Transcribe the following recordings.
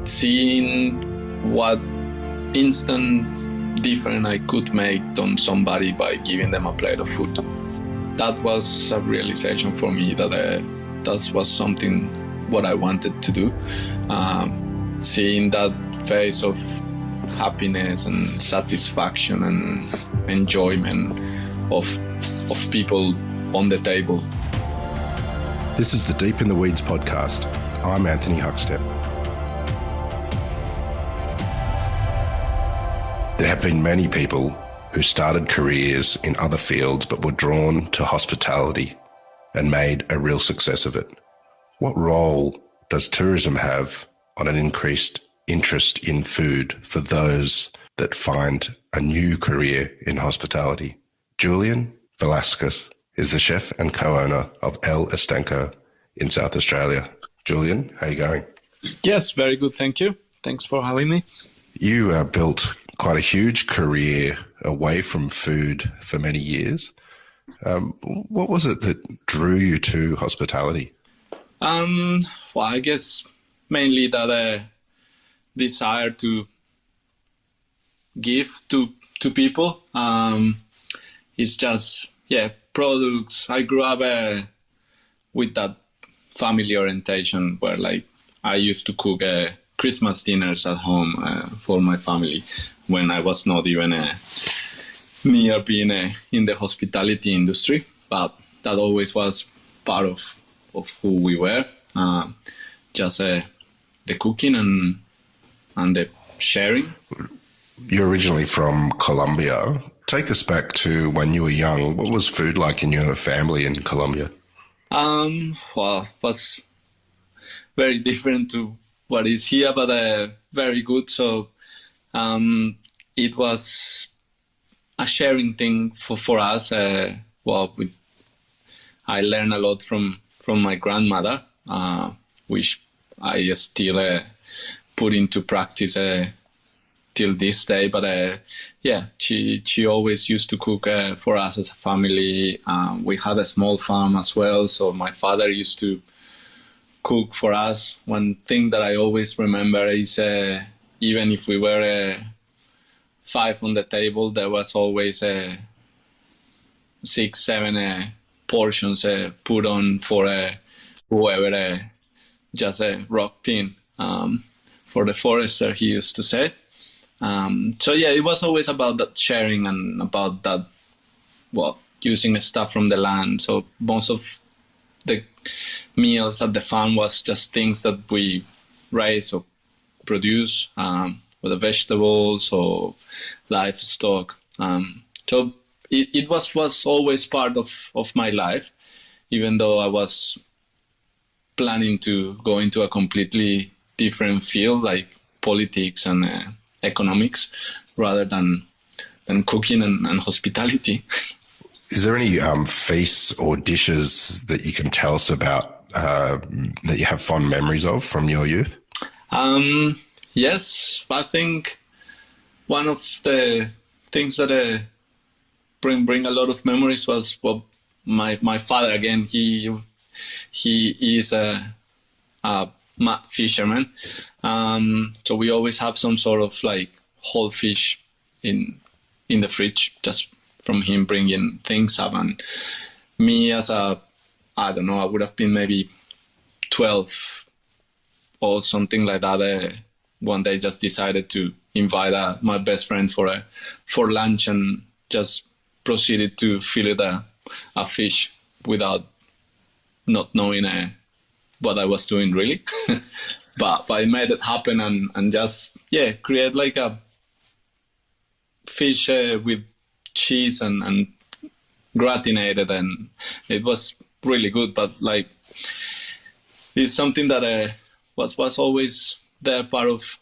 seeing what instant difference I could make on somebody by giving them a plate of food. That was a realization for me that was something what I wanted to do. Seeing that face of happiness and satisfaction and enjoyment of people on the table. This is the Deep in the Weeds podcast. I'm Anthony Huckstep. There have been many people who started careers in other fields but were drawn to hospitality and made a real success of it. What role does tourism have on an increased interest in food for those that find a new career in hospitality? Julian Velasquez is the chef and co-owner of El Estanco in South Australia. Julian, how are you going? Yes, very good, thank you. Thanks for having me. You built quite a huge career away from food for many years. What was it that drew you to hospitality? Well, I guess mainly that desire to give to people. It's just, products. I grew up with that family orientation where I used to cook Christmas dinners at home for my family when I was not even near being in the hospitality industry. But that always was part of who we were. Just the cooking and the sharing. You're originally from Colombia. Take us back to when you were young. What was food like in your family in Colombia? Well, it was very different to what is here, but very good. So it was a sharing thing for us. I learned a lot from my grandmother, which I still put into practice till this day. But she always used to cook for us as a family. We had a small farm as well, so my father used to cook for us. One thing that I always remember is even if we were 5 on the table, there was always 6, 7 portions put on for whoever just rocked in. For the forester, he used to say. It was always about that sharing and about that, using stuff from the land. So most of the meals at the farm was just things that we raise or produce, with the vegetables or livestock. So it was always part of my life, even though I was planning to go into a completely different field like politics and economics rather than cooking and hospitality. Is there any feasts or dishes that you can tell us about that you have fond memories of from your youth? Yes, I think one of the things that bring a lot of memories was my father. Again, he is a mad fisherman, so we always have some sort of whole fish in the fridge, just from him bringing things up. And me as I would have been maybe 12 or something like that. One day just decided to invite my best friend for lunch and just proceeded to fillet a fish without not knowing what I was doing really. but I made it happen and just create a fish with cheese and gratinated, and it was really good. But it's something that was always there, part of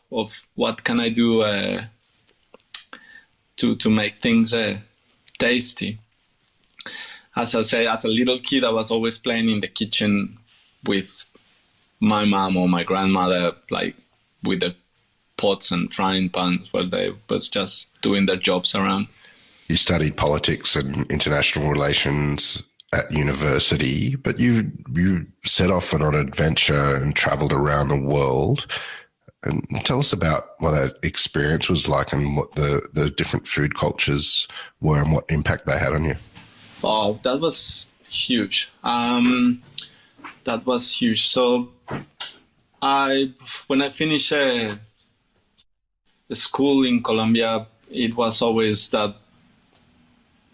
what can I do to make things tasty. As I say, as a little kid, I was always playing in the kitchen with my mom or my grandmother, with the pots and frying pans while they was just doing their jobs around. You studied politics and international relations at university, but you set off on an adventure and travelled around the world. And tell us about what that experience was like and what the different food cultures were and what impact they had on you. Oh, that was huge. That was huge. So when I finished school in Colombia, it was always that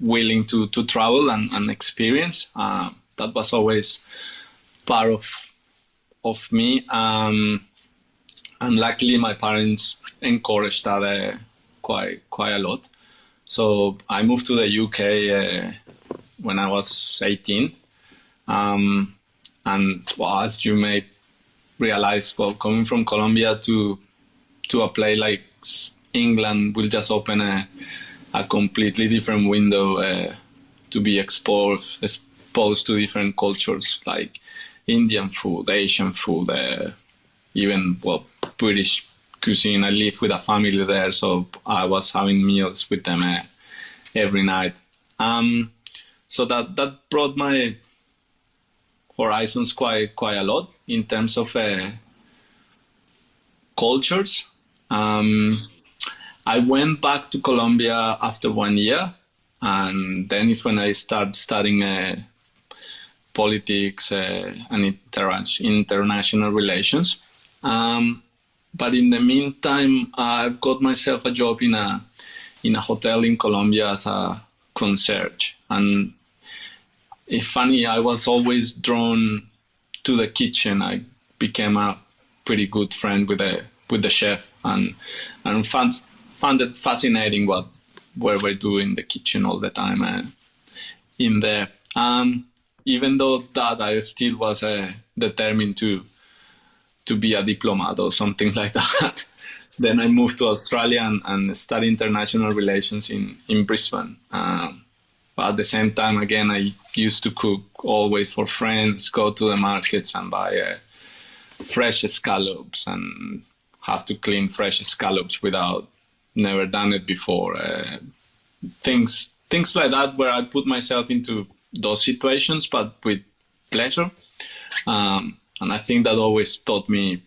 willing to travel and experience. That was always part of me. And luckily, my parents encouraged that quite a lot. So I moved to the UK when I was 18. And well, as you may realize, well, coming from Colombia to a place like England will just open a completely different window to be exposed to different cultures like Indian food, Asian food, even, well, British cuisine. I live with a family there, so I was having meals with them every night. So that brought my horizons quite a lot in terms of cultures. I went back to Colombia after 1 year, and then is when I started studying politics and international relations. But in the meantime, I've got myself a job in a hotel in Colombia as a concierge. And it's funny, I was always drawn to the kitchen. I became a pretty good friend with the chef, and found it fascinating what we do in the kitchen all the time in there. Even though that, I still was determined to be a diplomat or something like that. Then I moved to Australia and studied international relations in Brisbane. But at the same time, again, I used to cook always for friends, go to the markets and buy fresh scallops and have to clean fresh scallops without never done it before. Things like that, where I put myself into those situations, but with pleasure. And I think that always taught me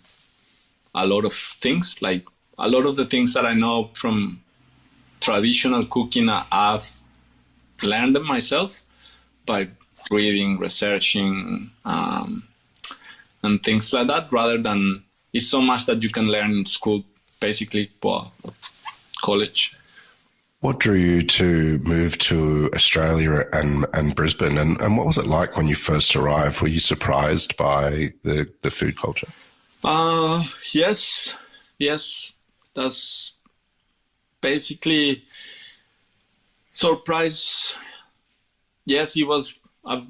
a lot of things. Like a lot of the things that I know from traditional cooking, I've learned them myself by reading, researching, and things like that, rather than it's so much that you can learn in school, basically, well, college. What drew you to move to Australia and Brisbane, and what was it like when you first arrived? Were you surprised by the food culture? Yes. That's basically surprise. Yes, it was a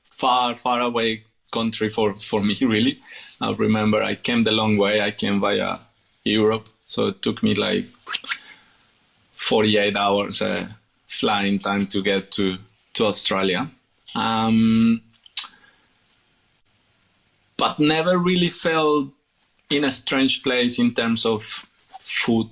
far away country for me, really. I remember I came the long way. I came via Europe, so it took me like 48 hours flying time to get to Australia. But never really felt in a strange place in terms of food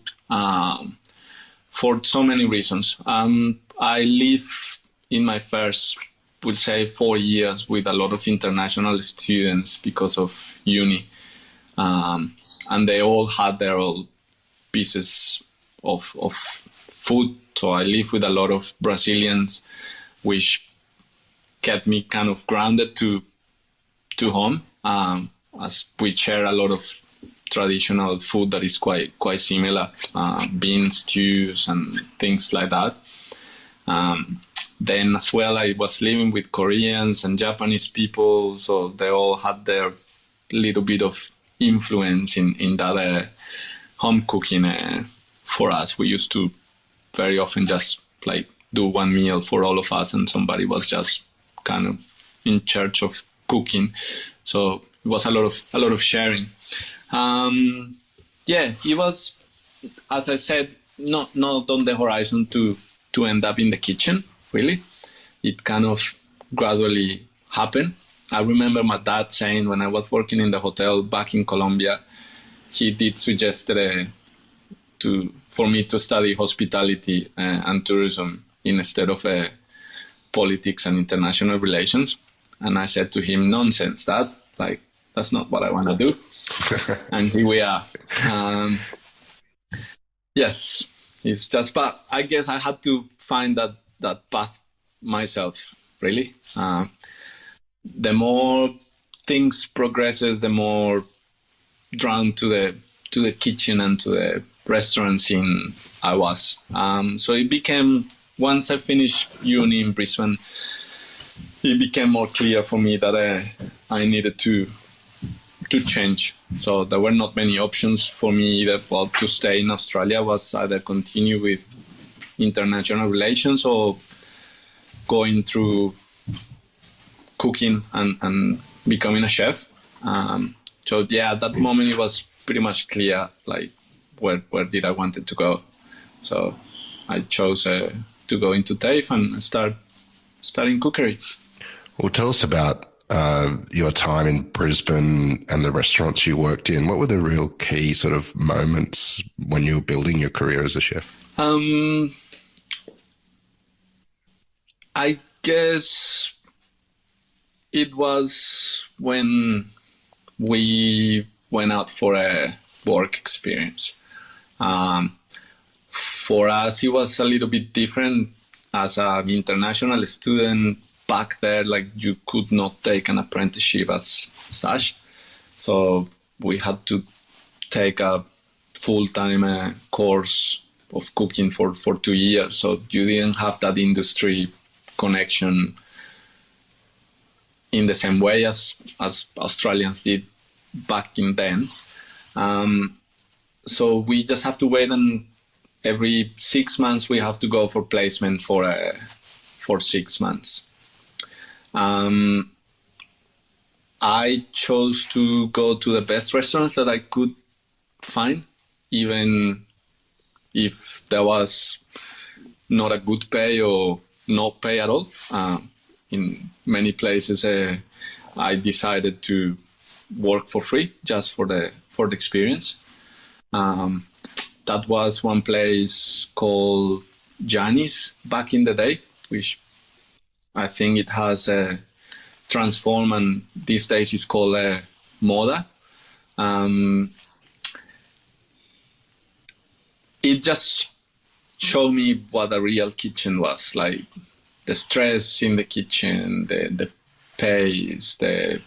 for so many reasons. I live in my first, we'll say, 4 years with a lot of international students because of uni. And they all had their own pieces of food. So I live with a lot of Brazilians, which kept me kind of grounded to home, as we share a lot of traditional food that is quite similar, beans, stews, and things like that. Then as well, I was living with Koreans and Japanese people, so they all had their little bit of influence in that home cooking for us. We used to very often just like do one meal for all of us, and somebody was just kind of in charge of cooking. So it was a lot of sharing. It was, as I said, not on the horizon to end up in the kitchen, really. It kind of gradually happened. I remember my dad saying when I was working in the hotel back in Colombia, he did suggest for me to study hospitality and tourism instead of politics and international relations. And I said to him, nonsense, Dad. Like, That's not what I want to do. And here we are. Yes, it's just, but I guess I had to find that path myself, really. The more things progresses, the more drawn to the kitchen and to the restaurant scene I was. So it became, once I finished uni in Brisbane, it became more clear for me that I needed to change. So there were not many options for me either. Well, to stay in Australia was either continue with international relations or going through cooking and becoming a chef. So yeah, at that moment it was pretty much clear, like where did I wanted to go. So I chose to go into TAFE and studying cookery. Well, tell us about your time in Brisbane and the restaurants you worked in. What were the real key sort of moments when you were building your career as a chef? I guess it was when we went out for a work experience. For us, it was a little bit different. As an international student back there, like you could not take an apprenticeship as such. So we had to take a full-time course of cooking for 2 years. So you didn't have that industry connection in the same way as Australians did back in then. So we just have to wait, and every 6 months we have to go for placement for 6 months. I chose to go to the best restaurants that I could find, even if there was not a good pay or no pay at all. In many places, I decided to work for free just for the experience. That was one place called Dani's back in the day, which I think it has transformed, and these days it's called Moda. It just showed me what a real kitchen was, like the stress in the kitchen, the pace, the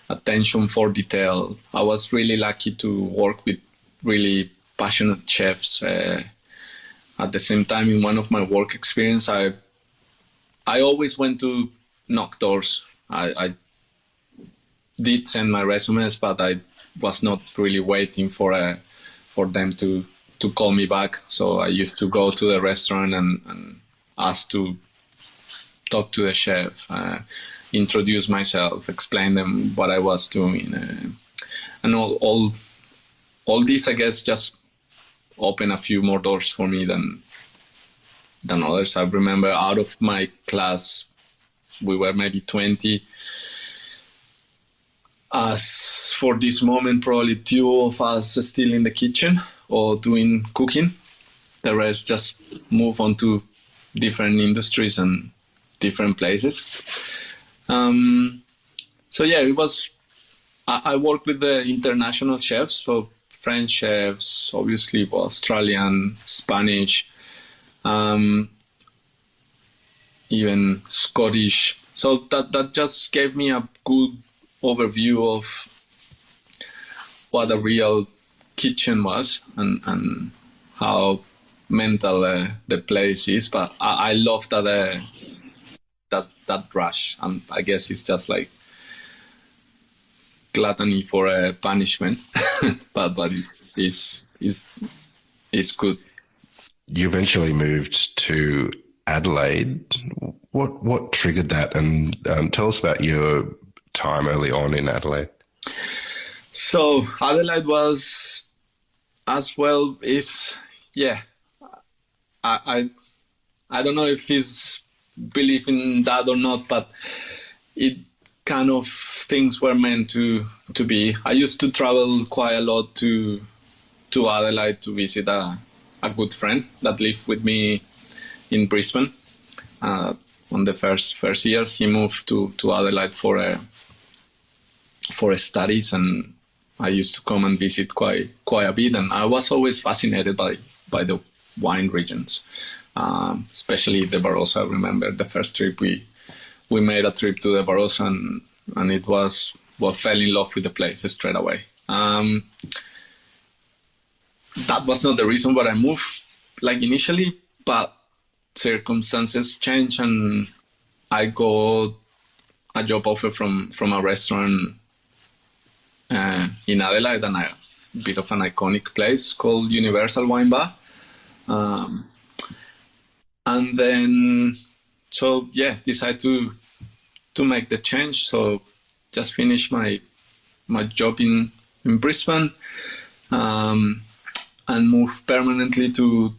attention for detail. I was really lucky to work with really passionate chefs. At the same time, in one of my work experience, I always went to knock doors. I did send my resumes, but I was not really waiting for them to call me back. So I used to go to the restaurant and ask to talk to the chef, introduce myself, explain them what I was doing, and all this, I guess, just opened a few more doors for me than others. I remember out of my class, we were maybe 20. As for this moment, probably 2 of us are still in the kitchen or doing cooking. The rest just move on to different industries and different places. So yeah, it was. I worked with the international chefs, so French chefs, obviously Australian, Spanish, even Scottish. So that just gave me a good overview of what a real kitchen was and how mental the place is. But I love that rush. I guess it's just like gluttony for a punishment, but it's good. You eventually moved to Adelaide. What triggered that? And tell us about your time early on in Adelaide. So Adelaide was, as well, I don't know if he's believe in that or not, but it kind of things were meant to be. I used to travel quite a lot to Adelaide to visit a good friend that lived with me in Brisbane. On the first years, he moved to Adelaide for for studies, and I used to come and visit quite a bit, and I was always fascinated by the wine regions, especially the Barossa. I remember the first trip we made a trip to the Barossa, and it was, well, fell in love with the place straight away. That was not the reason why I moved, like initially, but circumstances changed, and I got a job offer from a restaurant in Adelaide, and a bit of an iconic place called Universal Wine Bar. And then, so yeah, decided to make the change. So just finished my job in Brisbane, and moved permanently to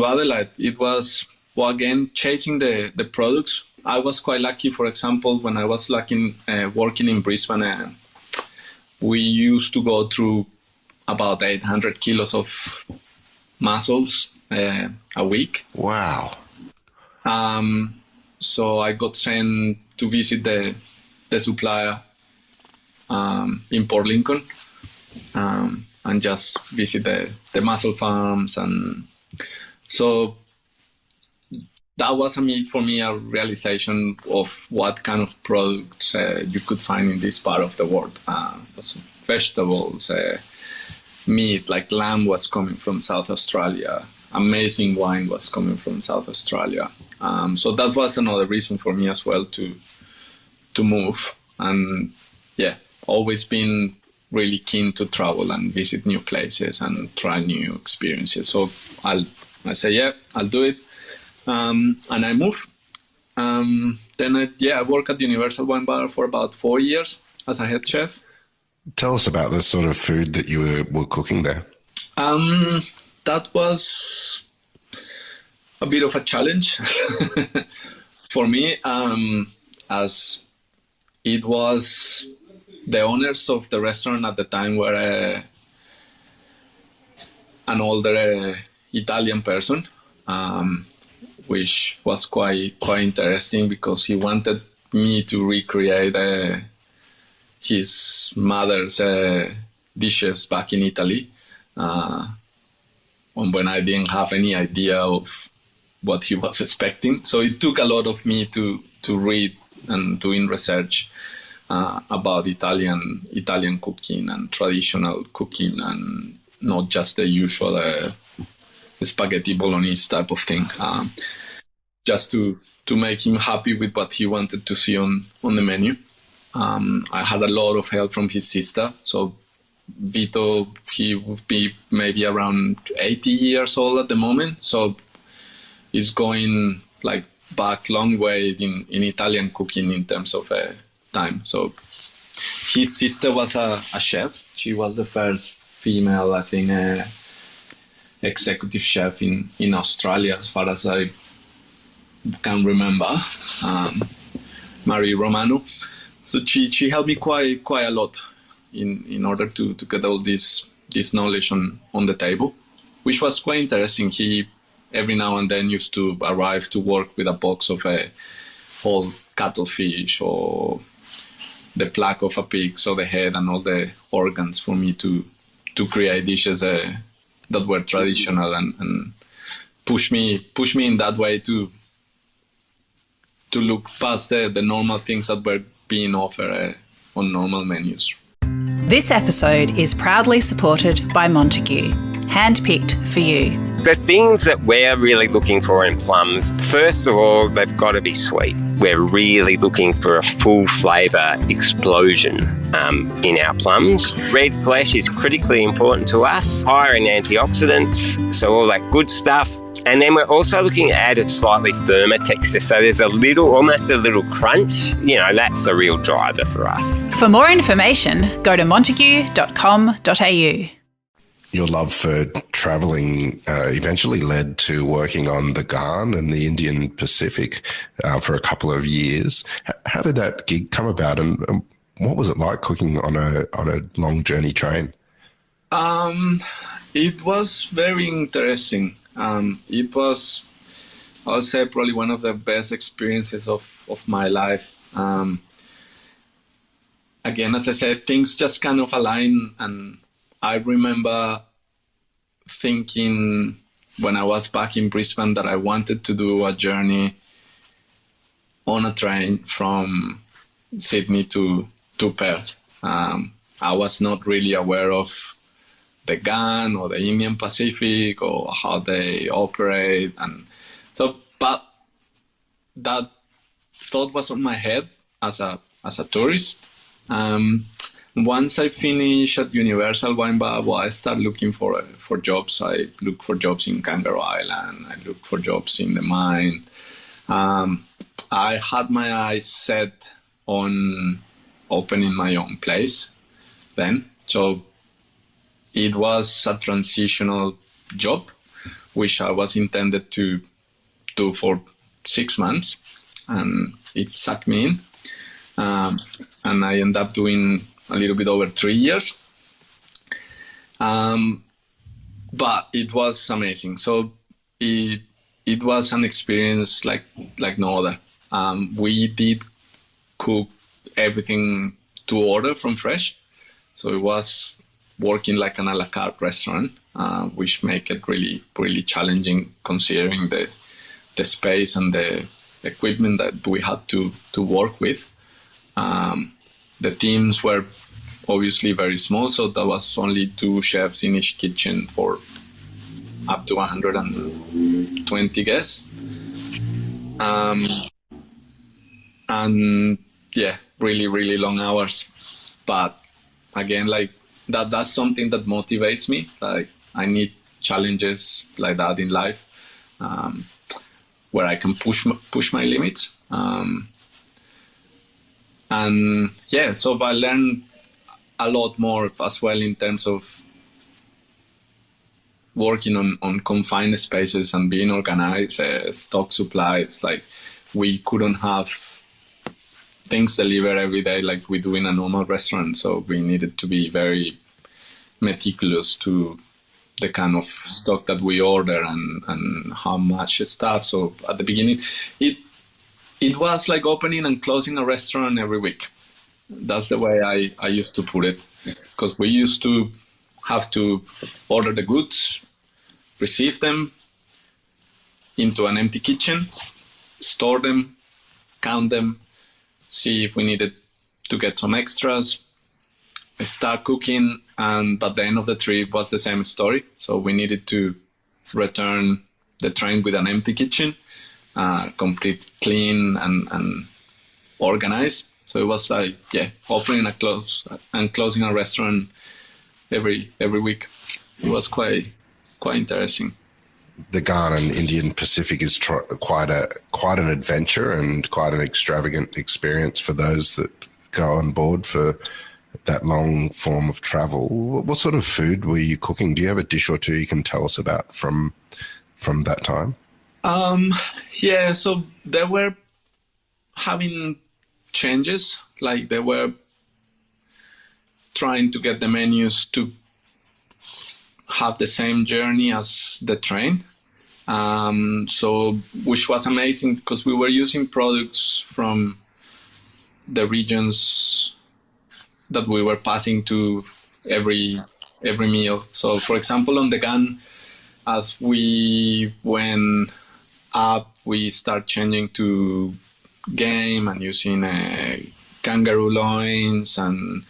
Adelaide. It was, well, again, chasing the products. I was quite lucky. For example, when I was working in Brisbane, we used to go through about 800 kilos of mussels a week. Wow. So I got sent to visit the supplier in Port Lincoln, and just visit the mussel farms. And so that was for me a realization of what kind of products you could find in this part of the world. Vegetables, meat, like lamb was coming from South Australia. Amazing wine was coming from South Australia. So that was another reason for me as well to move. And yeah, always been really keen to travel and visit new places and try new experiences. So I say, yeah, I'll do it. And I moved. Then I worked at the Universal Wine Bar for about 4 years as a head chef. Tell us about the sort of food that you were cooking there. That was a bit of a challenge for me, as it was the owners of the restaurant at the time were an older Italian person, which was quite interesting, because he wanted me to recreate his mother's dishes back in Italy, when I didn't have any idea of what he was expecting. So it took a lot of me to read and doing research about Italian cooking and traditional cooking, and not just the usual spaghetti bolognese type of thing. Just to make him happy with what he wanted to see on the menu. I had a lot of help from his sister. So Vito, he would be maybe around 80 years old at the moment. So he's going like back long way in Italian cooking in terms of time. So his sister was a chef. She was the first female, I think, executive chef in Australia, as far as I can remember, Marie Romano. So she helped me quite a lot in order to get all this knowledge on the table, which was quite interesting. He every now and then used to arrive to work with a box of whole cuttlefish, or the plaque of a pig, so the head and all the organs, for me to create dishes that were traditional, and push me in that way to look past the normal things that were being offered on normal menus. This episode is proudly supported by Montague, handpicked for you. The things that we're really looking for in plums, first of all, they've got to be sweet. We're really looking for a full flavour explosion in our plums. Red flesh is critically important to us, higher in antioxidants, so all that good stuff. And then we're also looking to add a slightly firmer texture. So there's almost a little crunch. You know, that's the real driver for us. For more information, go to montague.com.au. Your love for travelling eventually led to working on the Ghan and the Indian Pacific for a couple of years. How did that gig come about, and what was it like cooking on a long journey train? It was very interesting. It was, I would say, probably one of the best experiences of my life. again, as I said, things just kind of align. And I remember thinking when I was back in Brisbane that I wanted to do a journey on a train from Sydney to Perth. I was not really aware of the Ghan or the Indian Pacific or how they operate. And so, but that thought was on my head as a tourist. Once I finished at Universal Wine Bar, I started looking for jobs. I looked for jobs in Kangaroo Island. I looked for jobs in the mine. I had my eyes set on opening my own place then. So it was a transitional job, which I was intended to do for 6 months, and it sucked me in. And I ended up doing a little bit over 3 years. But it was amazing. So it was an experience like no other. We did cook everything to order from fresh. So it was working like an a la carte restaurant, which make it really, really challenging considering the space and the equipment that we had to work with. The teams were obviously very small, so there was only 2 chefs in each kitchen for up to 120 guests. And yeah, really, really long hours. But again, like that's something that motivates me. Like I need challenges like that in life, where I can push my limits. And yeah, so I learned a lot more as well in terms of working on confined spaces and being organized, stock supplies. Like we couldn't have things delivered every day like we do in a normal restaurant. So we needed to be very meticulous to the kind of stock that we order and how much stuff. So at the beginning, it was like opening and closing a restaurant every week. That's the way I used to put it, because we used to have to order the goods, receive them into an empty kitchen, store them, count them, see if we needed to get some extras, start cooking, and by the end of the trip was the same story. So we needed to return the train with an empty kitchen, complete clean and organized. So it was like, yeah, opening and closing a restaurant every week. It was quite interesting. The Ghan and Indian Pacific is quite an adventure and quite an extravagant experience for those that go on board for that long form of travel. What sort of food were you cooking? Do you have a dish or two you can tell us about from that time? Yeah, so they were having changes, like they were trying to get the menus to have the same journey as the train. So which was amazing because we were using products from the regions that we were passing to every meal. So for example, on the Ghan, as we went up, we start changing to game and using kangaroo loins, and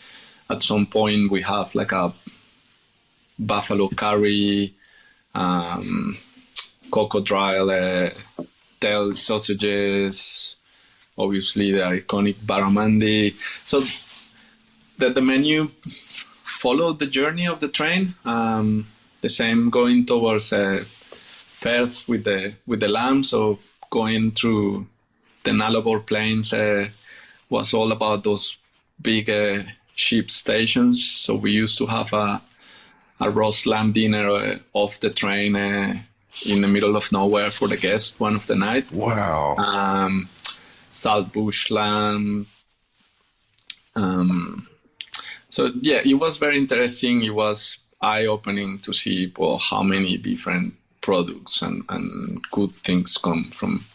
at some point we have like a buffalo curry, crocodile tail sausages, obviously the iconic barramundi. So the menu followed the journey of the train. The same going towards Perth with the lamb. So going through the Nullarbor Plains was all about those big sheep stations. So we used to have a roast lamb dinner off the train in the middle of nowhere for the guests one of the night. Wow. Salt bush lamb. So yeah, it was very interesting. It was eye-opening to see how many different products and good things come from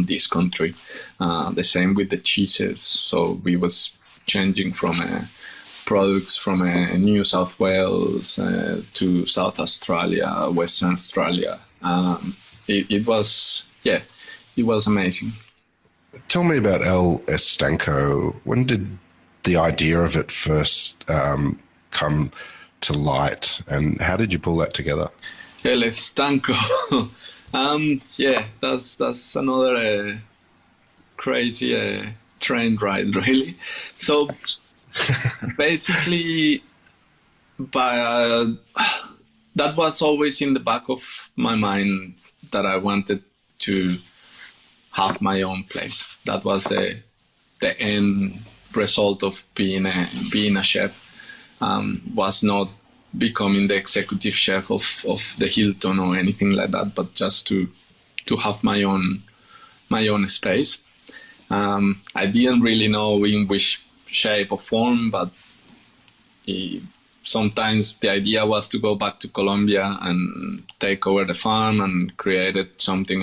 this country. The same with the cheeses. So we was changing from products from New South Wales to South Australia, Western Australia. It was amazing. Tell me about El Estanco. When did the idea of it first come to light, and how did you pull that together? El Estanco. That's another crazy train ride, really. So basically, that was always in the back of my mind that I wanted to have my own place. That was the end result of being a chef. Was not becoming the executive chef of the Hilton or anything like that, but just to have my own space. I didn't really know in which shape or form, but sometimes the idea was to go back to Colombia and take over the farm and created something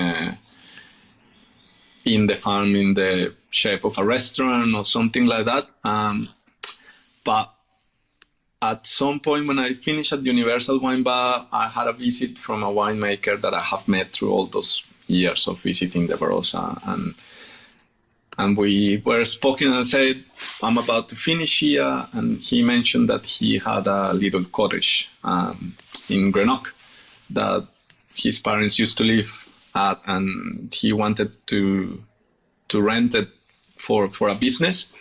in the farm in the shape of a restaurant or something like that. But at some point when I finished at Universal Wine Bar, I had a visit from a winemaker that I have met through all those years of visiting the Barossa. And we were speaking and said, I'm about to finish here. And he mentioned that he had a little cottage in Greenock that his parents used to live at, and he wanted to rent it for a business,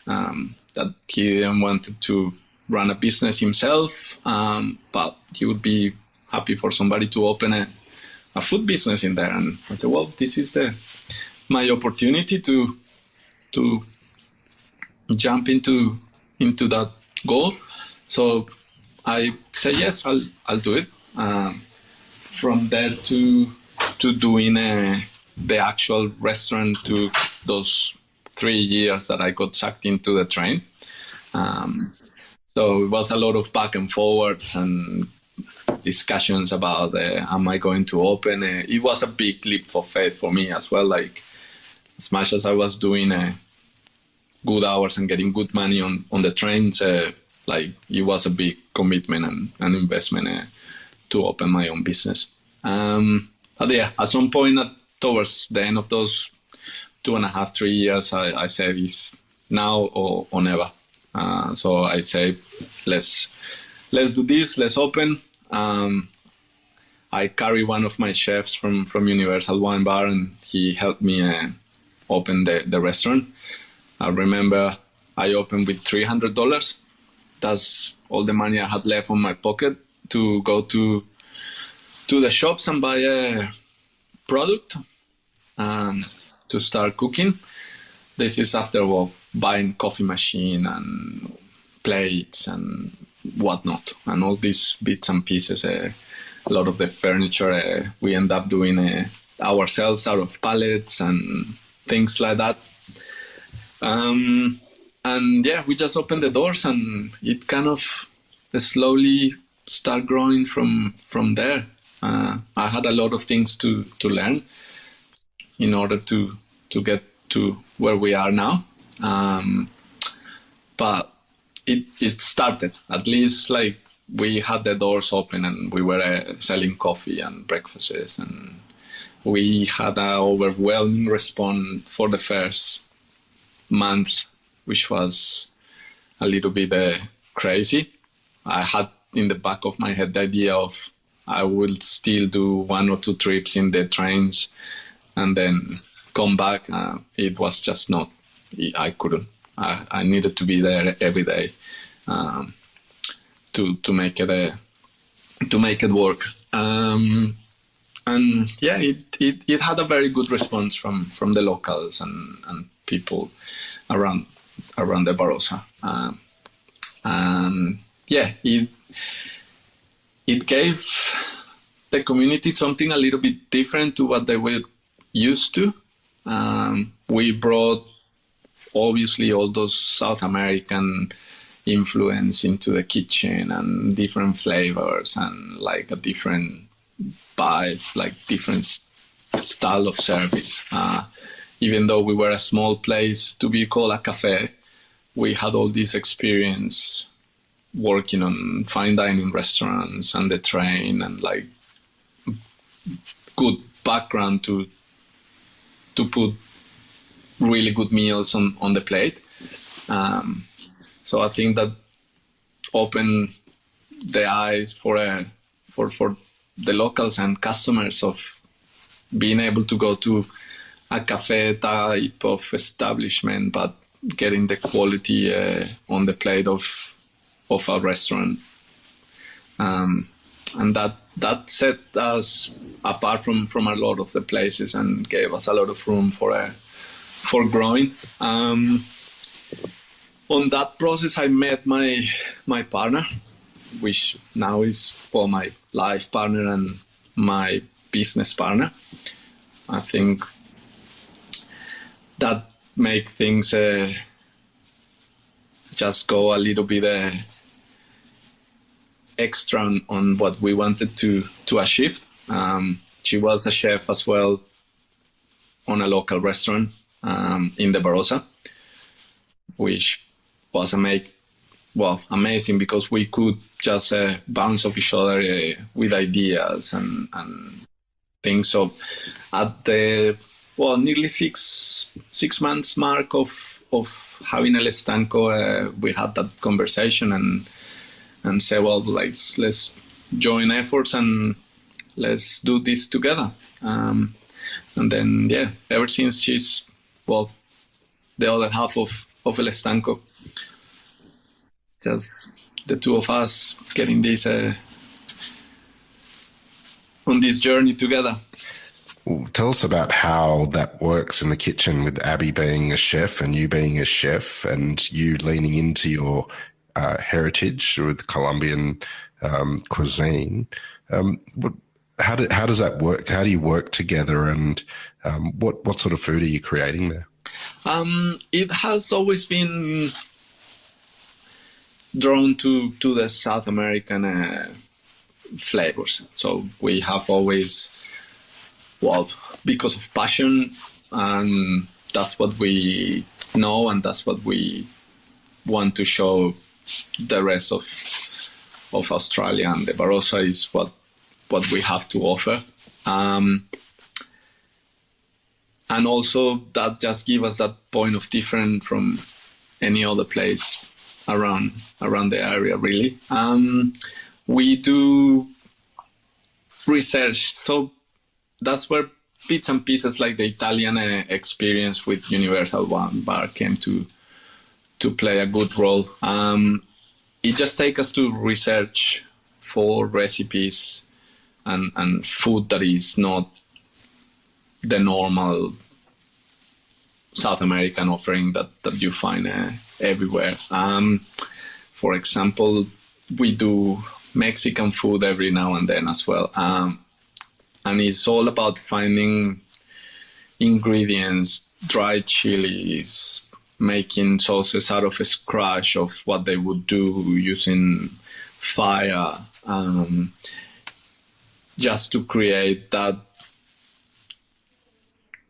that he didn't wanted to run a business himself, but he would be happy for somebody to open a food business in there. And I said, well, this is my opportunity to jump into that goal. So I said, yes, I'll do it. From there to doing the actual restaurant took those 3 years that I got sucked into the train. So it was a lot of back and forwards and discussions about am I going to open? It was a big leap of faith for me as well. Like, as much as I was doing good hours and getting good money on the trains, like it was a big commitment and investment to open my own business. But yeah, at some point towards the end of those 2.5, 3 years, I said it's now or never. So I say, let's do this, let's open. I carry one of my chefs from Universal Wine Bar, and he helped me open the restaurant. I remember I opened with $300. That's all the money I had left on my pocket to go to the shops and buy a product to start cooking. This is after buying coffee machine and plates and whatnot, and all these bits and pieces. A lot of the furniture we end up doing ourselves out of pallets and things like that. And yeah, we just opened the doors, and it kind of slowly start growing from there. I had a lot of things to learn in order to get to where we are now. But it started, at least, like, we had the doors open and we were selling coffee and breakfasts, and we had an overwhelming response for the first month, which was a little bit crazy. I had in the back of my head the idea of I will still do 1 or 2 trips in the trains and then come back. It was just not, I couldn't. I needed to be there every day to make it work. And yeah, it had a very good response from the locals and people around the Barossa. And yeah, it gave the community something a little bit different to what they were used to. We brought, obviously, all those South American influence into the kitchen and different flavors and like a different vibe, like different style of service. Even though we were a small place to be called a cafe, we had all this experience working on fine dining restaurants and the train, and like good background to put really good meals on the plate. So I think that opened the eyes for the locals and customers of being able to go to a cafe type of establishment, but getting the quality on the plate of a restaurant. And that set us apart from a lot of the places and gave us a lot of room for growing. On that process, I met my partner, which now is my life partner and my business partner. I think that make things just go a little bit extra on what we wanted to achieve. She was a chef as well on a local restaurant in the Barossa, which was amazing because we could just bounce off each other with ideas and things. So at the nearly six months mark of having El Estanco, we had that conversation and say, well, let's join efforts and let's do this together. And then, ever since she's, the other half of El Estanco, just the two of us getting this on this journey together. Well, tell us about how that works in the kitchen with Abby being a chef and you being a chef and you leaning into your heritage with Colombian cuisine. How does that work? How do you work together, and what sort of food are you creating there? It has always been drawn to the South American flavors. So we have always, because of passion, and that's what we know, and that's what we want to show the rest of Australia, and the Barossa is what we have to offer. And also that just gives us that point of difference from any other place around the area, really. We do research, so that's where bits and pieces like the Italian experience with Universal Wine Bar came to play a good role. It just takes us to research for recipes and food that is not the normal South American offering that you find everywhere. For example, we do Mexican food every now and then as well. And it's all about finding ingredients, dried chilies, making sauces out of scratch of what they would do using fire, just to create that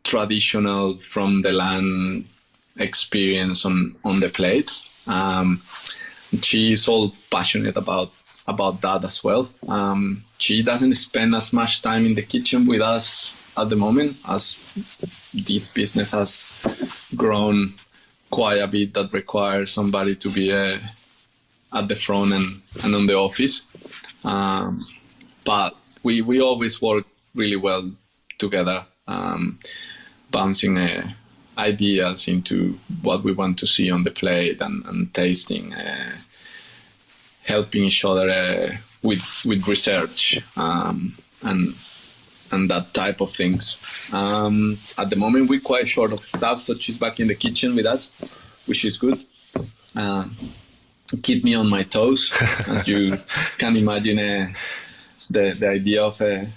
traditional from the land experience on the plate. She is all passionate about that as well. She doesn't spend as much time in the kitchen with us at the moment, as this business has grown quite a bit, that requires somebody to be at the front and on the office. But we always work really well together, bouncing ideas into what we want to see on the plate and tasting, helping each other with research and that type of things. At the moment, we're quite short of staff, so she's back in the kitchen with us, which is good. Keep me on my toes, as you can imagine. The idea of a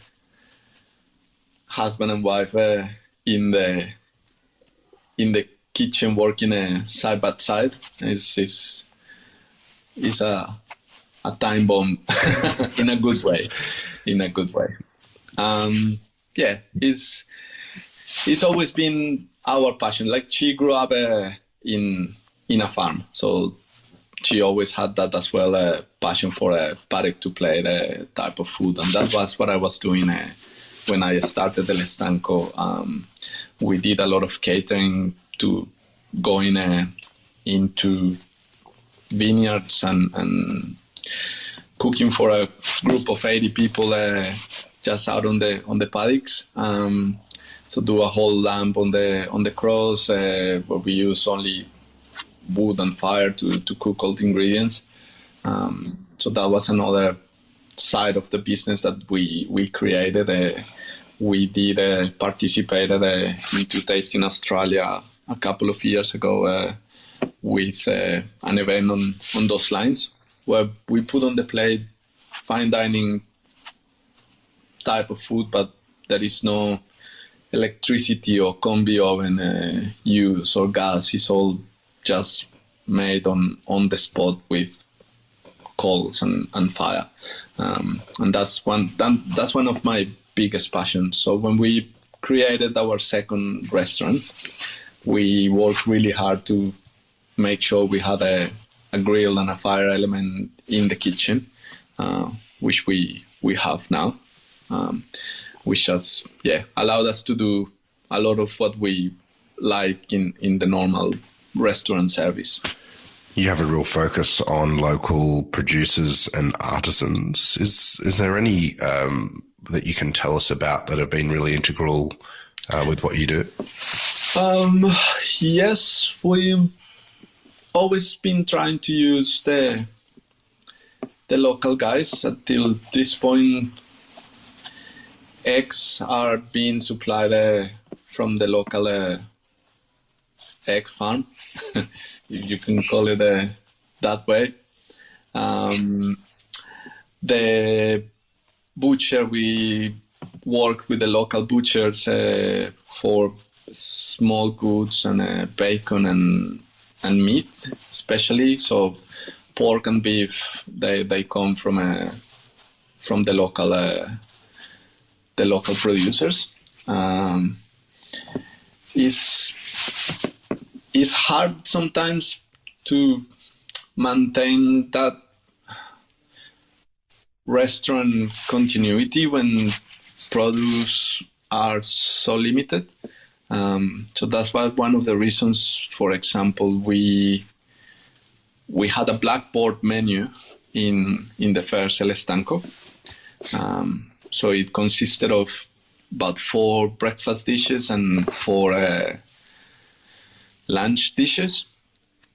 husband and wife in the kitchen working side by side is a time bomb in a good way. It's always been our passion. Like, she grew up in in a farm. So she always had that as well, a passion for a paddock to play the type of food. And that was what I was doing when I started El Estanco. We did a lot of catering to going into vineyards and cooking for a group of 80 people just out on the paddocks. So do a whole lamp on the cross where we use only wood and fire to cook all the ingredients. So that was another side of the business that we created. We did participated into Tasting Australia a couple of years ago with an event on those lines, where we put on the plate fine dining type of food, but there is no electricity or combi oven use or gas. It's all just made on the spot with coals and fire, and that's one of my biggest passions. So when we created our second restaurant, we worked really hard to make sure we had a grill and a fire element in the kitchen, which we have now, which has allowed us to do a lot of what we like in the normal restaurant service. You have a real focus on local producers and artisans. Is there any that you can tell us about that have been really integral with what you do? Yes, we've always been trying to use the local guys. Until this point, eggs are being supplied from the local egg farm, if you can call it that way. The butcher, we work with the local butchers for small goods and bacon and meat, especially. So pork and beef, they come from the local producers. It's hard sometimes to maintain that restaurant continuity when produce are so limited. So that's why one of the reasons, for example, we had a blackboard menu in the first El Estanco. So it consisted of about 4 breakfast dishes and 4 lunch dishes,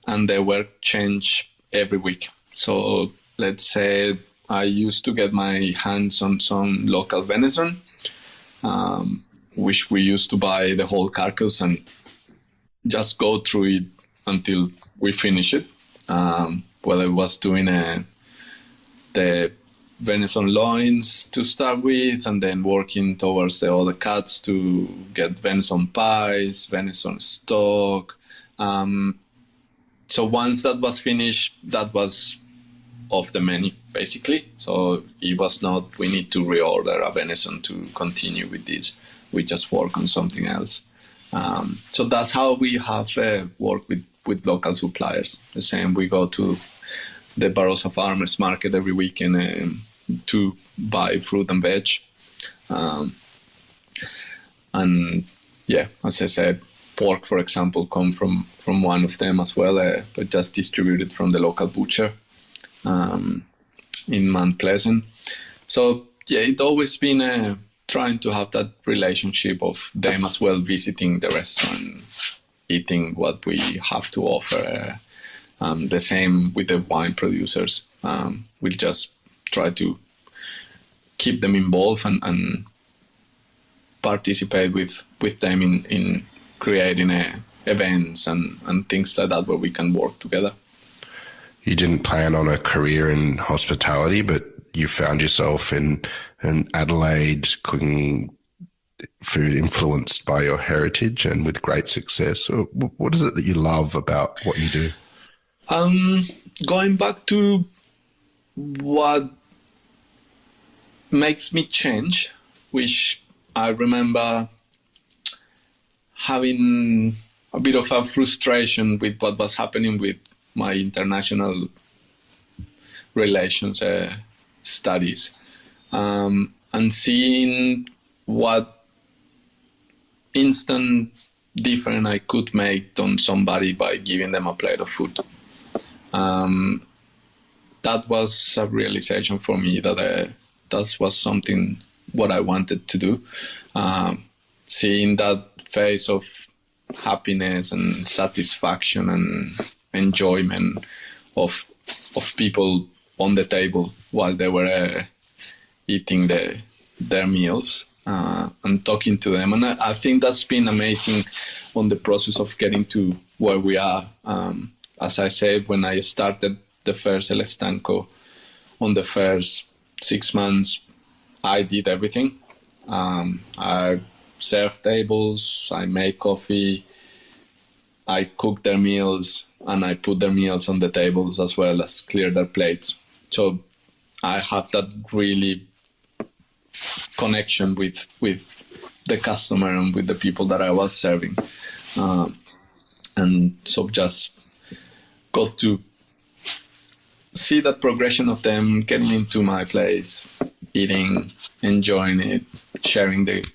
and they were changed every week. So let's say I used to get my hands on some local venison, which we used to buy the whole carcass and just go through it until we finish it. Whether it was doing the venison loins to start with, and then working towards the other cuts to get venison pies, venison stock. So once that was finished, that was off the menu, basically. So it was not, we need to reorder a venison to continue with this. We just work on something else. So that's how we have worked with local suppliers. The same, we go to the Barossa Farmers Market every weekend to buy fruit and veg. And yeah, as I said, pork, for example, come from one of them as well, but just distributed from the local butcher in Mount Pleasant. So yeah, it always been trying to have that relationship of them as well visiting the restaurant, eating what we have to offer. The same with the wine producers. We'll just try to keep them involved and participate with them in creating events and things like that where we can work together. You didn't plan on a career in hospitality, but you found yourself in Adelaide cooking food influenced by your heritage and with great success. So what is it that you love about what you do? Going back to what makes me change, which I remember having a bit of a frustration with what was happening with my international relations studies, and seeing what instant difference I could make on somebody by giving them a plate of food. That was a realization for me that that was something what I wanted to do. Seeing that face of happiness and satisfaction and enjoyment of people on the table while they were eating their meals, and talking to them. And I think that's been amazing on the process of getting to where we are. As I said, when I started the first El Estanco, on the first 6 months, I did everything. I served tables, I made coffee, I cooked their meals, and I put their meals on the tables as well as clear their plates. So I have that really connection with the customer and with the people that I was serving. And so just got to see that progression of them getting into my place, eating, enjoying it, sharing the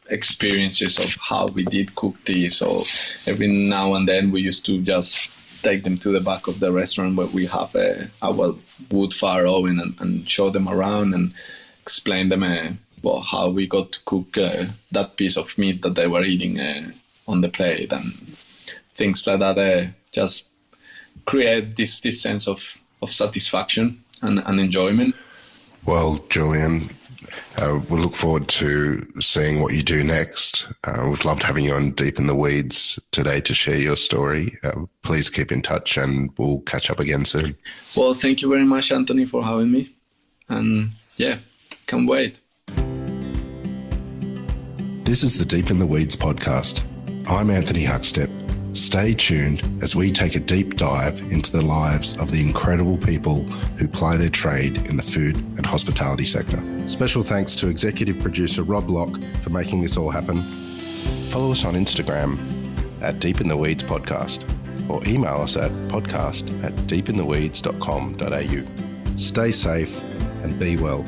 experiences of how we did cook this. Or every now and then we used to just take them to the back of the restaurant where we have our wood fire oven and show them around and explain them how we got to cook that piece of meat that they were eating on the plate, and things like that. Just create this sense of satisfaction and enjoyment. Well, Julian, we look forward to seeing what you do next. We've loved having you on Deep in the Weeds today to share your story. Please keep in touch and we'll catch up again soon. Well, thank you very much, Anthony, for having me. And yeah, can't wait. This is the Deep in the Weeds podcast. I'm Anthony Huckstep. Stay tuned as we take a deep dive into the lives of the incredible people who ply their trade in the food and hospitality sector. Special thanks to executive producer Rob Locke for making this all happen. Follow us on Instagram at Deep in the Weeds Podcast, or email us at podcast@deepintheweeds.com.au. Stay safe and be well.